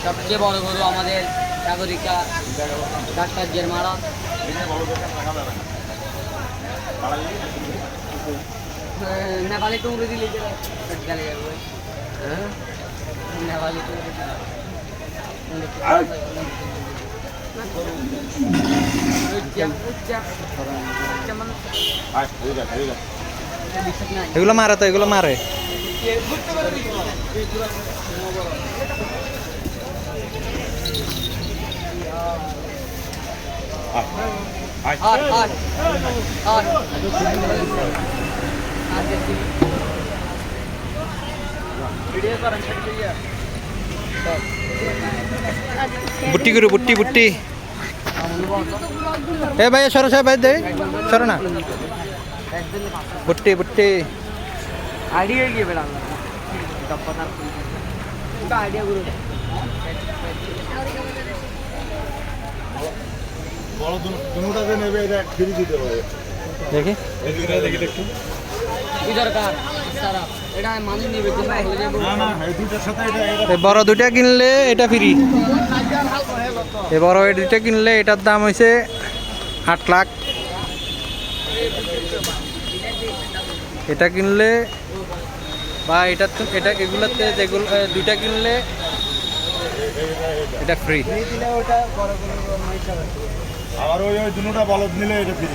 সবচেয়ে বড় গরু আমাদের সাগরিকা ডাক্তার জেরমারা। নেপালি টুকরো দিলে গেলে যাবে। নেপালি টুকরো এগুলো মারে তো, এগুলো মারে। বুট্টি করু, বুট্টি বুট্টি। এ ভাই সরো সাহেব, ভাই দে সরো না। বুট্টি বুট্টি আইডিয়া গিয়ে বেড়া আইডিয়া গুলো বড় দুটোটাতে নেবে, এটা ফ্রি দিতে পারে। দেখি দেখি একটু। কি দরকার সারা এটা মানুষ নিবে তো হয়ে যাবে। না না, এই দুটার সাথে এটা এই বড় দুইটা কিনলে এটা ফ্রি। এই বড় এই দুইটা কিনলে এটার দাম হয়েছে 8 লাখ। এটা কিনলে বা এটা এগুলাতে যেগুলো দুইটা কিনলে এটা ফ্রি। আবার ওই দুটোটা বলদ নিলে এটা ফ্রি।